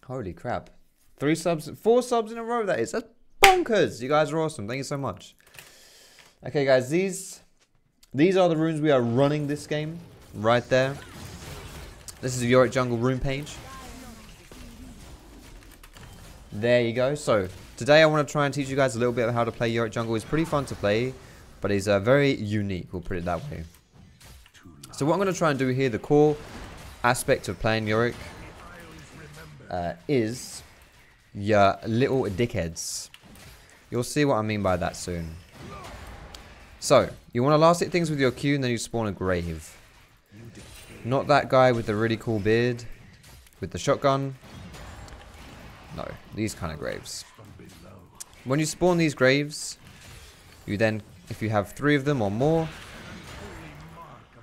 Holy crap. 3 subs, 4 subs in a row, that is. That's bonkers. You guys are awesome. Thank you so much. Okay, guys, these are the runes we are running this game. Right there. This is a Yorick jungle rune page. There you go. So, today I want to try and teach you guys a little bit of how to play Yorick jungle. It's pretty fun to play, but it's very unique, we'll put it that way. So what I'm going to try and do here, the core aspect of playing Yorick, is your little dickheads. You'll see what I mean by that soon. So, you want to last hit things with your Q and then you spawn a grave. Not that guy with the really cool beard, with the shotgun. No, these kind of graves. When you spawn these graves, you then, if you have 3 of them or more,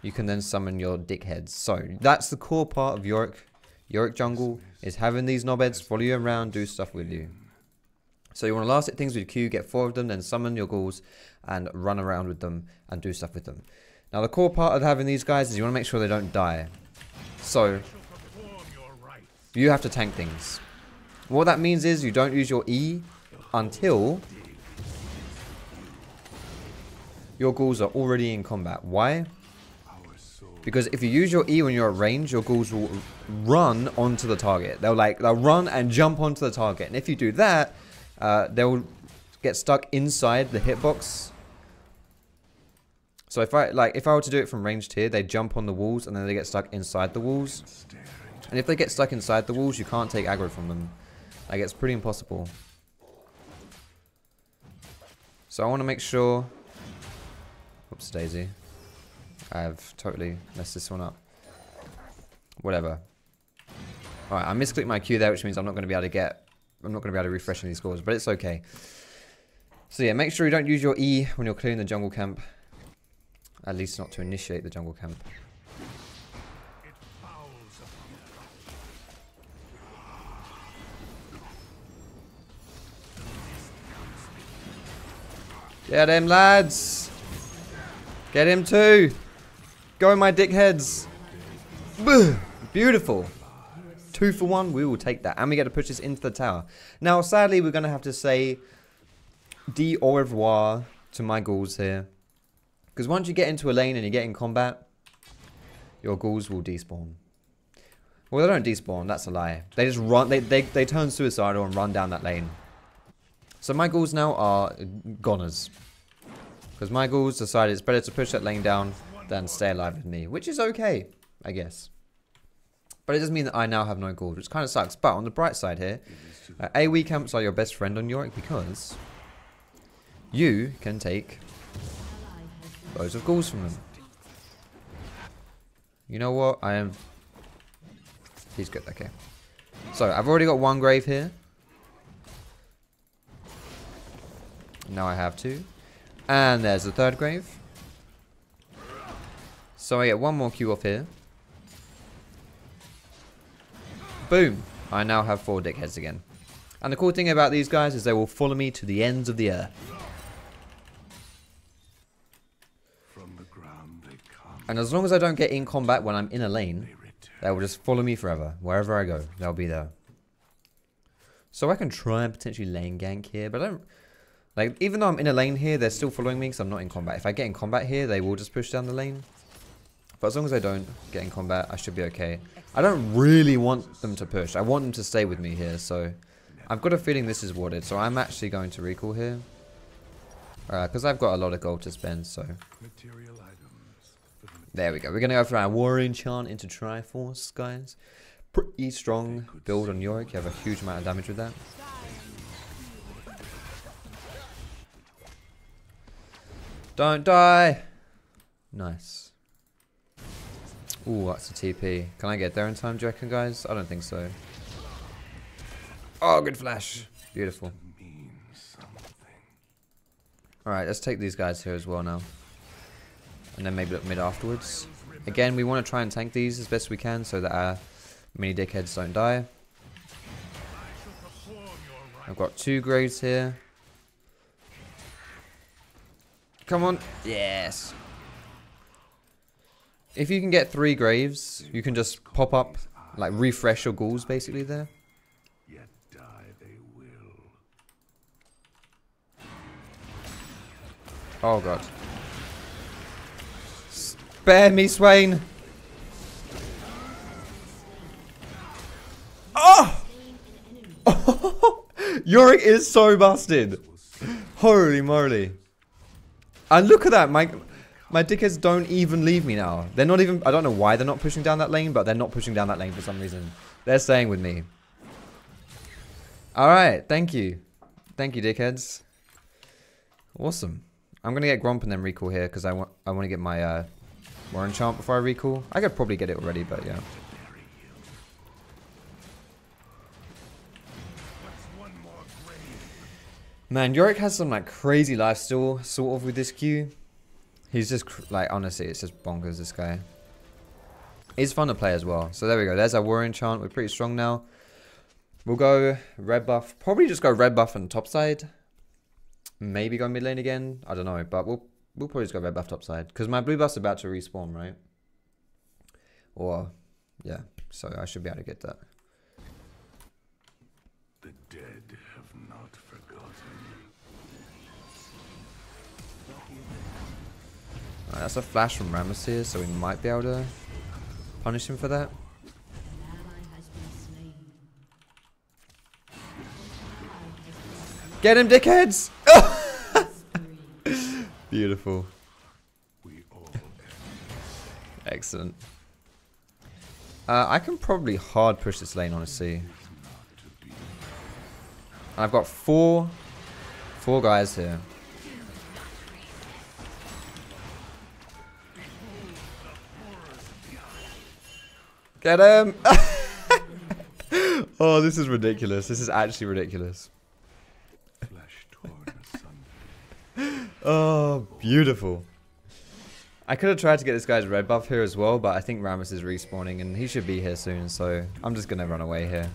you can then summon your dickheads. So, that's the core part of Yorick. Yorick jungle is having these knobheads follow you around, do stuff with you. So you want to last hit things with Q, get 4 of them, then summon your ghouls and run around with them and do stuff with them. Now the core part of having these guys is you want to make sure they don't die. So you have to tank things. What that means is you don't use your E until your ghouls are already in combat. Why? Because if you use your E when you're at range, your ghouls will run onto the target. They'll run and jump onto the target. And if you do that, they'll get stuck inside the hitbox. So if I were to do it from ranged here, they jump on the walls and then they get stuck inside the walls. And if they get stuck inside the walls, you can't take aggro from them. Like, it's pretty impossible. So I want to make sure. Oops, Daisy. I've totally messed this one up. Whatever. Alright, I misclicked my Q there, which means I'm not going to be able to refresh any scores, but it's okay. So yeah, make sure you don't use your E when you're clearing the jungle camp. At least not to initiate the jungle camp. Get him, lads! Get him too! Go, my dickheads! Beautiful! 2 for 1, we will take that. And we get to push this into the tower. Now, sadly, we're going to have to say au revoir to my ghouls here. Because once you get into a lane and you get in combat, your ghouls will despawn. Well, they don't despawn, that's a lie. They just run, they turn suicidal and run down that lane. So my ghouls now are goners. Because my ghouls decided it's better to push that lane down than stay alive with me. Which is okay, I guess. But it does mean that I now have no ghouls, which kind of sucks. But on the bright side here, AoE camps are your best friend on Yorick because you can take loads of ghouls from them. You know what? He's good, okay. So, I've already got 1 grave here. Now I have 2. And there's the 3rd grave. So I get 1 more Q off here. Boom. I now have 4 dickheads again. And the cool thing about these guys is they will follow me to the ends of the earth. And as long as I don't get in combat when I'm in a lane, they will just follow me forever. Wherever I go, they'll be there. So I can try and potentially lane gank here, but I don't... Like, even though I'm in a lane here, they're still following me because I'm not in combat. If I get in combat here, they will just push down the lane. But as long as I don't get in combat, I should be okay. I don't really want them to push. I want them to stay with me here, so... I've got a feeling this is warded, so I'm actually going to recall here. Because I've got a lot of gold to spend, so... There we go. We're going to go for our War Enchant into Triforce, guys. Pretty strong build on Yorick. You have a huge amount of damage with that. Don't die! Nice. Ooh, that's a TP. Can I get there in time, do you reckon, guys? I don't think so. Oh, good flash. Beautiful. Alright, let's take these guys here as well now. And then maybe look mid afterwards. Again, we want to try and tank these as best we can so that our mini dickheads don't die. I've got 2 graves here. Come on. Yes. If you can get 3 graves, you can just pop up, like refresh your ghouls basically there. Oh god. Spare me, Swain! Oh! Yorick is so busted! Holy moly. And look at that, my dickheads don't even leave me now. They're not even, I don't know why they're not pushing down that lane, but they're not pushing down that lane for some reason. They're staying with me. Alright, thank you. Thank you, dickheads. Awesome. I'm gonna get Gromp and then recall here, because I want to get my more enchant before I recall. I could probably get it already, but yeah. Man, Yorick has some like crazy lifesteal sort of with this Q. He's just like, honestly, it's just bonkers, this guy. He's fun to play as well. So there we go. There's our war enchant. We're pretty strong now. We'll go red buff. Probably just go red buff on top side. Maybe go mid lane again. I don't know, but we'll probably just go red buff top side because my blue buff's about to respawn, right? Or yeah, so I should be able to get that. The dead have not forgotten. Alright, that's a flash from Rammus here, so we might be able to punish him for that. Get him, dickheads! Beautiful. Excellent. I can probably hard push this lane, honestly. I've got four guys here. Get him! Oh, this is ridiculous. This is actually ridiculous. Oh, beautiful. I could have tried to get this guy's red buff here as well, but I think Rammus is respawning and he should be here soon, so I'm just going to run away here.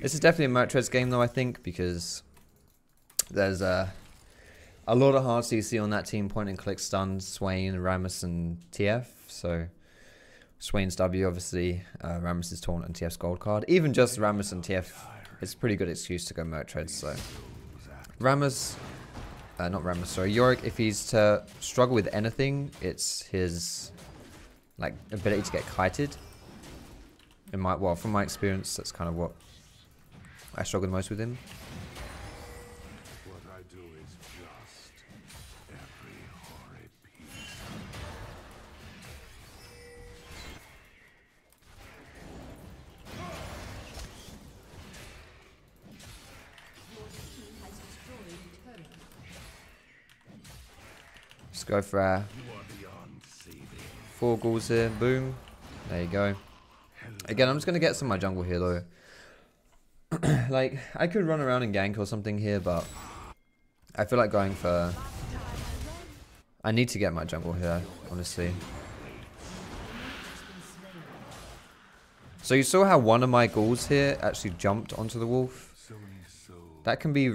This is definitely a Mertred's game though, I think, because there's a lot of hard CC on that team, point and click stuns, Swain, Rammus and TF, so Swain's W obviously, Rammus' taunt and TF's gold card. Even just Rammus and TF, it's a pretty good excuse to go Mertred, so Rammus... not Rammus, sorry, Yorick, if he's to struggle with anything, it's his like ability to get kited. Well, from my experience, that's kind of what I struggle the most with him. What I do is just every horrid piece. Let's go for 4 ghouls here. Boom. There you go. Again, I'm just going to get some of my jungle here, though. Like, I could run around and gank or something here, but I feel like going for... I need to get my jungle here, honestly. So you saw how one of my ghouls here actually jumped onto the wolf. That can be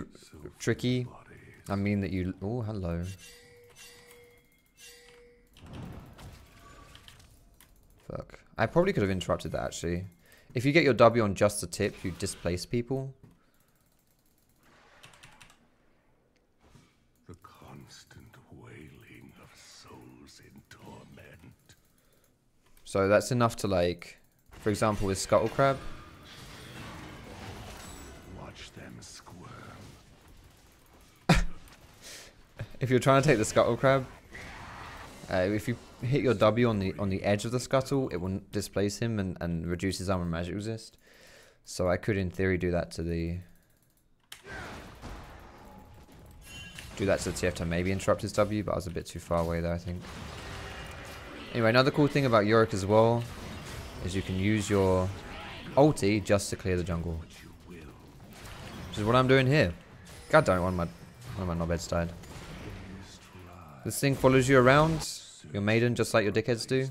tricky. I mean that you... Oh, hello. Fuck. I probably could have interrupted that, actually. If you get your W on just the tip, you displace people. The constant wailing of souls in torment. So that's enough to, like... For example, with Scuttle Crab. Watch them squirm. If you're trying to take the Scuttle Crab... if you hit your W on the edge of the scuttle, it will displace him and reduce his armor and magic resist. So I could, in theory, do that to the TF to maybe interrupt his W, but I was a bit too far away there, I think. Anyway, another cool thing about Yorick as well is you can use your ulti just to clear the jungle, which is what I'm doing here. God damn it, one of my knobheads died. This thing follows you around, your maiden, just like your dickheads do.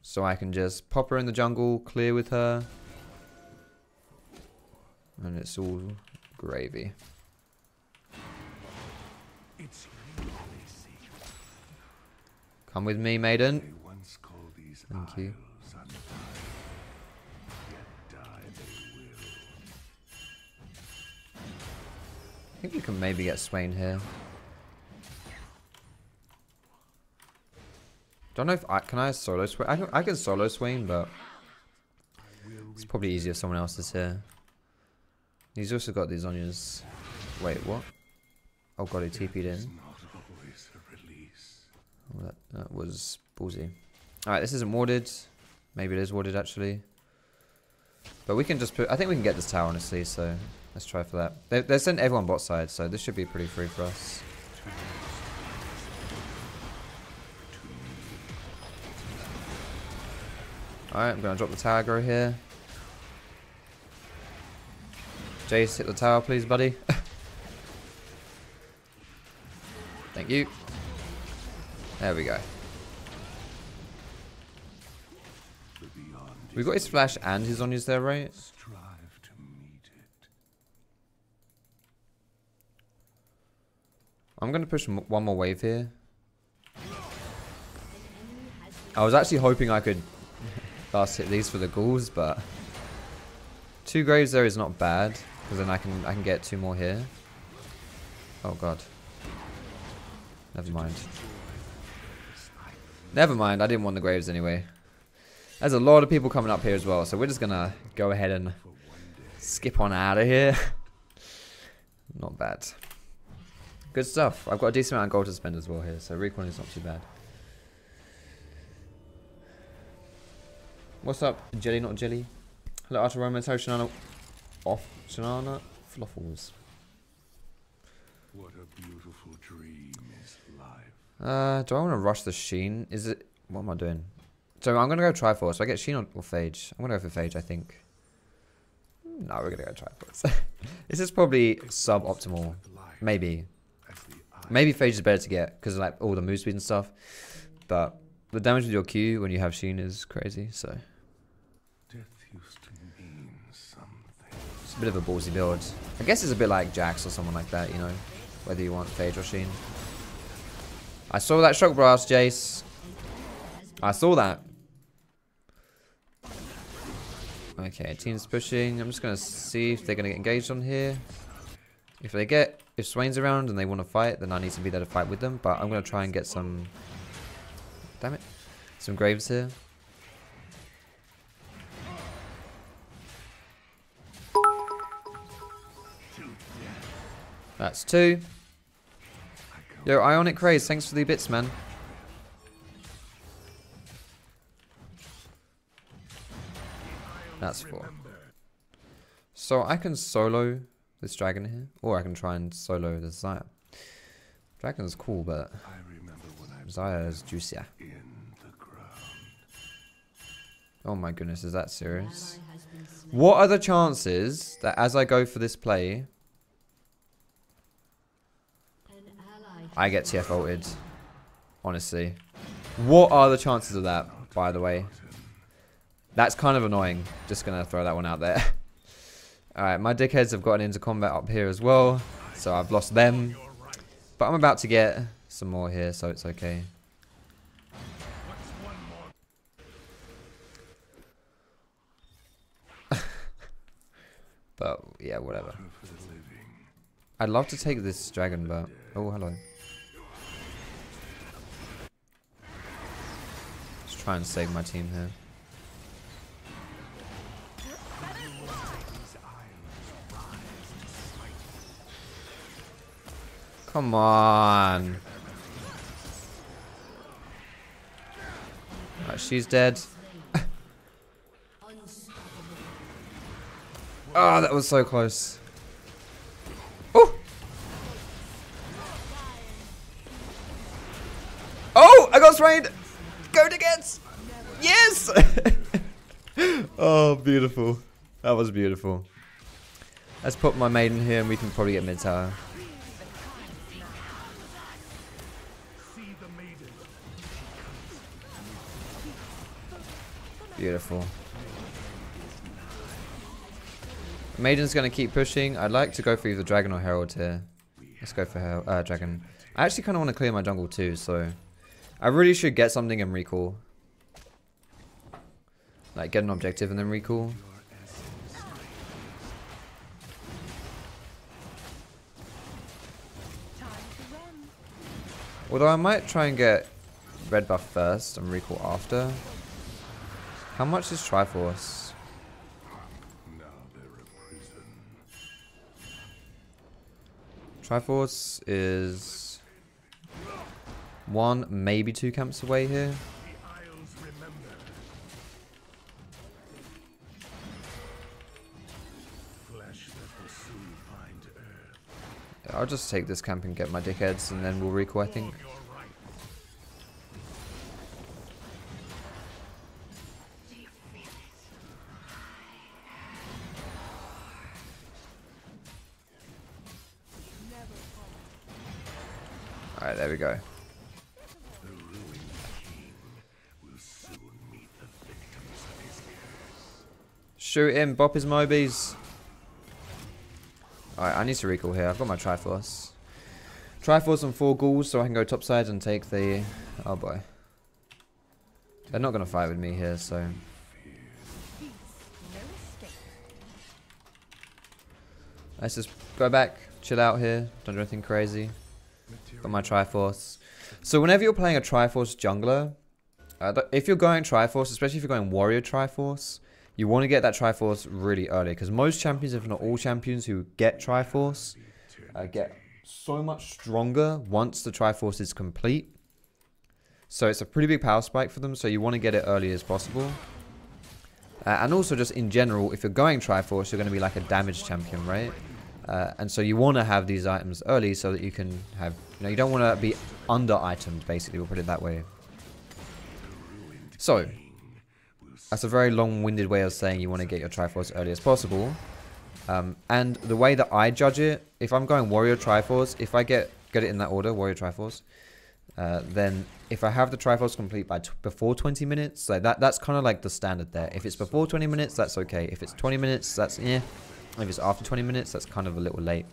So I can just pop her in the jungle, clear with her. And it's all gravy. Come with me, maiden. Thank you. I think we can maybe get Swain here. Don't know if can I solo Swain? I can solo Swain, but it's probably easier if someone else is here. He's also got these onions. Wait, what? Oh god, he TP'd in. Oh, that was ballsy. Alright, this isn't warded. Maybe it is warded actually. But we can just put... I think we can get this tower honestly, so let's try for that. They sent everyone bot side, so this should be pretty free for us. Alright, I'm going to drop the tower aggro here. Jace, hit the tower please, buddy. Thank you. There we go. We got his flash and his Onya's there, right? I'm going to push one more wave here. I was actually hoping I could last hit these for the ghouls, but 2 graves there is not bad, because then I can get 2 more here. Oh god. Never mind. Never mind, I didn't want the graves anyway. There's a lot of people coming up here as well, so we're just gonna go ahead and skip on out of here. Not bad. Good stuff. I've got a decent amount of gold to spend as well here, so recon is not too bad. What's up, Jelly not Jelly? Hello, Archer Romance, how Shanana off Shanana Fluffles. What a beautiful dream is life. Do I want to rush the Sheen? Is it... What am I doing? So I'm going to go Triforce. So I get Sheen or Phage. I'm going to go for Phage, I think. No, we're going to go Triforce. This is probably sub-optimal. Maybe. Maybe Phage is better to get because of like all the move speed and stuff. But the damage with your Q when you have Sheen is crazy, so... Death used to mean something. It's a bit of a ballsy build. I guess it's a bit like Jax or someone like that, you know. Whether you want Phage or Sheen. I saw that Shock Blast, Jace. I saw that. Okay, team's pushing. I'm just going to see if they're going to get engaged on here. If Swain's around and they want to fight, then I need to be there to fight with them. But I'm going to try and get some... Damn it. Some graves here. That's 2. Yo, Ionic Craze, thanks for the bits, man. That's 4. So I can solo this dragon here, or I can try and solo this Xayah. Dragon's cool, but Xayah is juicier. Oh my goodness, is that serious? What are the chances that as I go for this play, I get TF ulted? Honestly. What are the chances of that, by the way? That's kind of annoying. Just going to throw that one out there. Alright, my dickheads have gotten into combat up here as well. So I've lost them. But I'm about to get some more here, so it's okay. But, yeah, whatever. I'd love to take this dragon, but... Oh, hello. Let's try and save my team here. Come on. Right, she's dead. Oh, that was so close. Oh! Oh, I got sprayed! Go against! Yes! Oh, beautiful. That was beautiful. Let's put my maiden here and we can probably get mid tower. Beautiful. Maiden's going to keep pushing. I'd like to go for either Dragon or Herald here. Let's go for Dragon. I actually kind of want to clear my jungle too, so... I really should get something and recall. Like, get an objective and then recall. Although I might try and get red buff first and recall after. How much is Triforce? Now they're a prison. Triforce is 1, maybe 2 camps away here. The Isles remember. Flesh that will soon find earth. I'll just take this camp and get my dickheads and then we'll recall, I think. You're right. Alright, there we go. The ruined king will soon meet the victims of his curse. Shoot him, bop his mobies. Alright, I need to recall here. I've got my Triforce. Triforce on 4 ghouls so I can go topside and take the... Oh boy. They're not going to fight with me here, so... Let's just go back, chill out here, don't do anything crazy. Got my Triforce. So whenever you're playing a Triforce jungler, if you're going Triforce, especially if you're going Warrior Triforce, you want to get that Triforce really early. Because most champions, if not all champions who get Triforce, get so much stronger once the Triforce is complete. So it's a pretty big power spike for them, so you want to get it early as possible. And also just in general, if you're going Triforce, you're going to be like a damage champion, right? And so you want to have these items early so that you can have, you know, you don't want to be under-itemed, basically, we'll put it that way. So, that's a very long-winded way of saying you want to get your Triforce early as possible. And the way that I judge it, if I'm going Warrior Triforce, if I get it in that order, Warrior Triforce, then if I have the Triforce complete by before 20 minutes, like that's kind of like the standard there. If it's before 20 minutes, that's okay. If it's 20 minutes, that's yeah. If it's after 20 minutes, that's kind of a little late.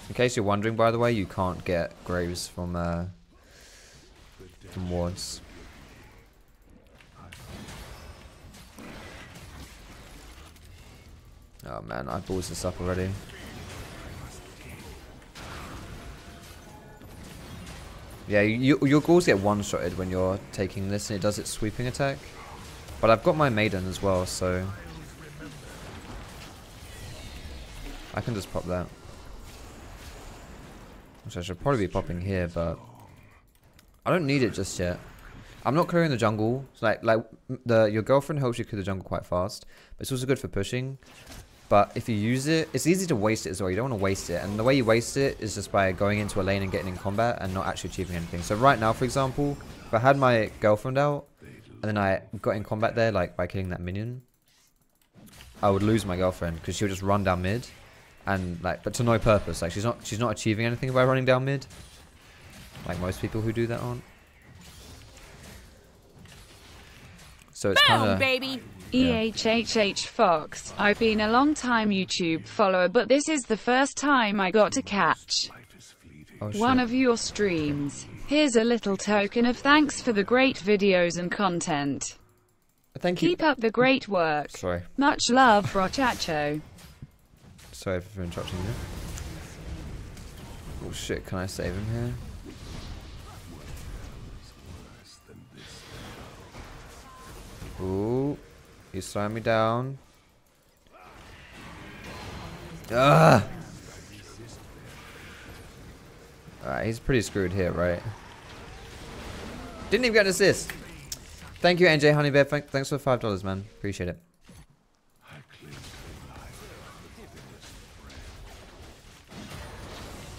In case you're wondering, by the way, you can't get graves from wards. Oh man, I balls this up already. Yeah, your ghouls get one-shotted when you're taking this, and it does its sweeping attack. But I've got my maiden as well, so I can just pop that. Which I should probably be popping here, but I don't need it just yet. I'm not clearing the jungle. So your girlfriend helps you clear the jungle quite fast, but it's also good for pushing. But if you use it, it's easy to waste it as well. You don't want to waste it. And the way you waste it is just by going into a lane and getting in combat and not actually achieving anything. So right now, for example, if I had my girlfriend out and then I got in combat there, like by killing that minion, I would lose my girlfriend because she would just run down mid. And like, but to no purpose. Like she's not achieving anything by running down mid. Like most people who do that aren't. So it's kind of... baby! EHHH Fox, I've been a long time YouTube follower, but this is the first time I got to catch one of your streams. Here's a little token of thanks for the great videos and content. Thank you. Keep up the great work. Sorry. Much love, brochacho. Sorry for interrupting you. Oh shit, can I save him here? Ooh. He's slowing me down. Ugh! Alright, he's pretty screwed here, right? Didn't even get an assist. Thank you, NJ Honeybear. Thanks for $5, man. Appreciate it.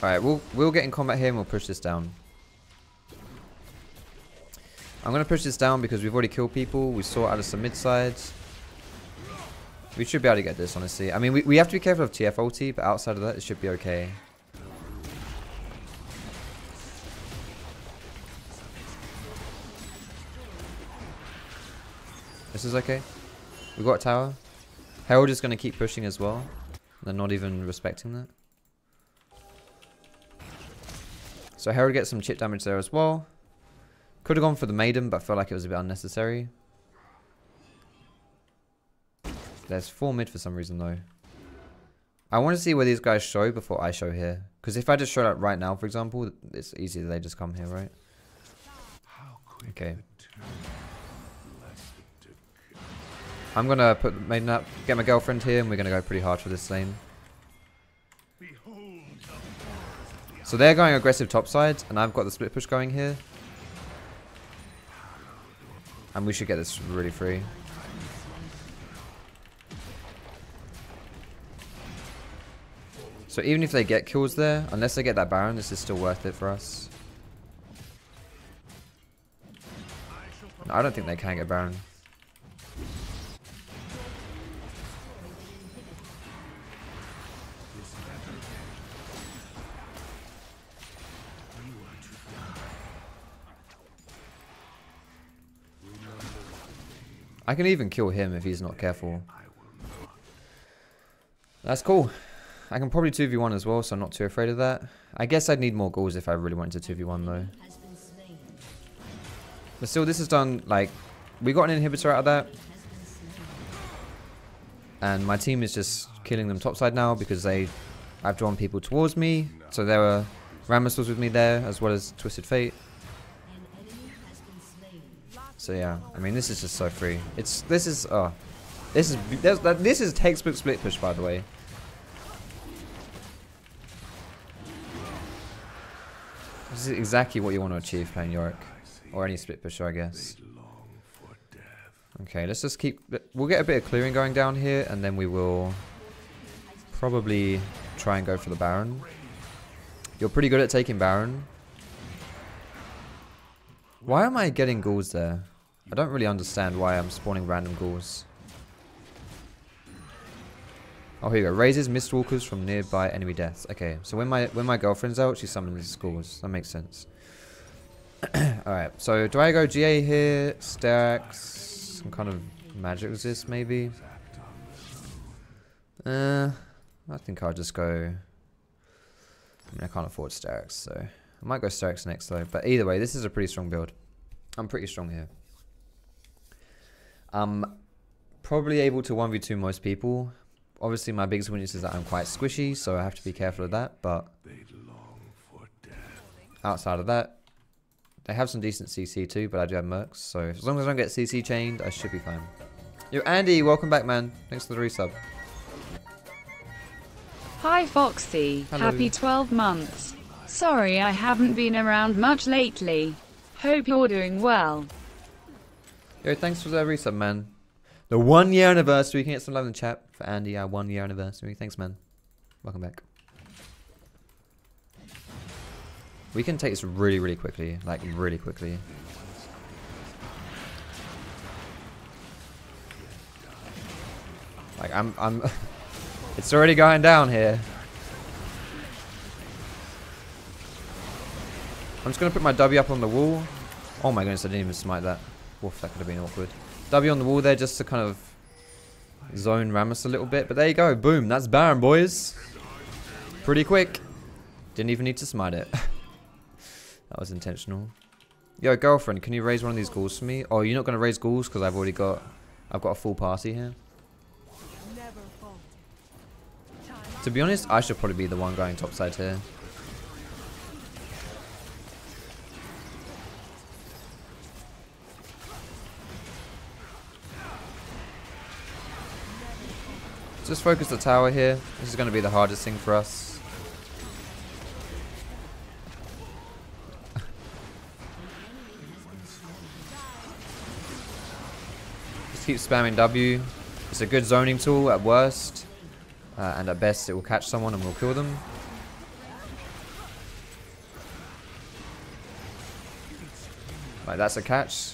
Alright, we'll get in combat here and we'll push this down. I'm going to push this down because we've already killed people. We saw out of some mid-sides. We should be able to get this, honestly. I mean, we have to be careful of TF ulti, but outside of that, it should be okay. This is okay. We got a tower. Herald is going to keep pushing as well. They're not even respecting that. So Herald gets some chip damage there as well. Could have gone for the maiden, but felt like it was a bit unnecessary. There's 4 mid for some reason though. I want to see where these guys show before I show here. Because if I just show that right now, for example, it's easy that they just come here, right? Okay. I'm gonna get my girlfriend here, and we're gonna go pretty hard for this lane. So they're going aggressive top side, and I've got the split push going here. And we should get this really free. So even if they get kills there, unless they get that Baron, this is still worth it for us. No, I don't think they can get Baron. I can even kill him if he's not careful. That's cool. I can probably 2v1 as well, so I'm not too afraid of that. I guess I'd need more goals if I really wanted to 2v1 though. But still, this is done, like, we got an inhibitor out of that. And my team is just killing them topside now because I've drawn people towards me. So there were Rammus was with me there, as well as Twisted Fate. So yeah, I mean, this is just so free. This is textbook split push, by the way. This is exactly what you want to achieve playing Yorick. Or any split pusher, I guess. Okay, let's just keep... We'll get a bit of clearing going down here, and then we will probably try and go for the Baron. You're pretty good at taking Baron. Why am I getting ghouls there? I don't really understand why I'm spawning random ghouls. Oh, here you go. Raises Mistwalkers from nearby enemy deaths. Okay, so when my girlfriend's out, she summons ghouls. That makes sense. Alright, so do I go GA here? Stacks? Some kind of magic resist, maybe? I think I'll just go... I mean, I can't afford stacks, so... I might go stacks next, though. But either way, this is a pretty strong build. I'm pretty strong here. I'm probably able to 1v2 most people. Obviously, my biggest weakness is that I'm quite squishy, so I have to be careful of that. But outside of that, they have some decent CC too, but I do have mercs. So as long as I don't get CC chained, I should be fine. Yo, Andy, welcome back, man. Thanks for the resub. Hi, Foxy. Hello. Happy 12 months. Sorry I haven't been around much lately. Hope you're doing well. Yo, thanks for the resub, man. The 1 year anniversary. Can you get some love in the chat for Andy, our 1 year anniversary. Thanks, man. Welcome back. We can take this really, really quickly. Like, really quickly. Like, I'm it's already going down here. I'm just going to put my W up on the wall. Oh my goodness, I didn't even smite that. Woof, that could have been awkward. W on the wall there just to kind of zone Rammus a little bit. But there you go. Boom. That's Baron, boys. Pretty quick. Didn't even need to smite it. That was intentional. Yo, girlfriend, can you raise one of these ghouls for me? Oh, you're not going to raise ghouls because I've got a full party here. To be honest, I should probably be the one going topside here. Just focus the tower here. This is going to be the hardest thing for us. Just keep spamming W. It's a good zoning tool at worst. And at best it will catch someone and we'll kill them. Right, that's a catch.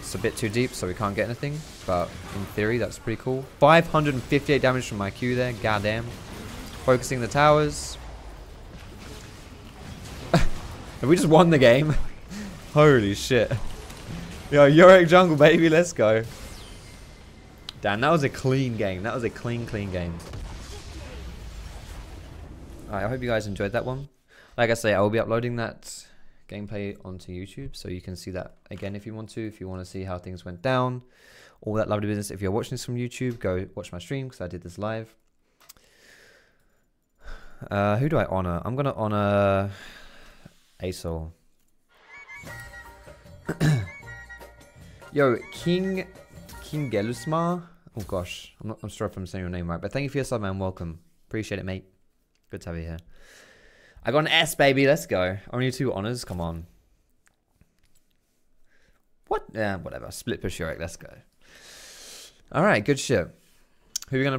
It's a bit too deep so we can't get anything. But in theory that's pretty cool. 558 damage from my Q there. Goddamn. Focusing the towers. Have we just won the game? Holy shit. Yo, Yorick jungle baby, let's go. Damn, that was a clean game. That was a clean game. Alright, I hope you guys enjoyed that one. Like I say, I will be uploading that gameplay onto YouTube, so you can see that again if you want to. If you want to see how things went down, all that lovely business. If you're watching this from YouTube, go watch my stream because I did this live. Who do I honor? I'm gonna honor Asol. Yo, King Gelusma. Oh gosh, I'm sorry if I'm saying your name right, but thank you for your sub, man. Welcome, appreciate it, mate. Good to have you here. I got an S, baby. Let's go. Only 2 honors. Come on. What? Yeah, whatever. Split push Yorick. Let's go. All right, good shit. Who are we gonna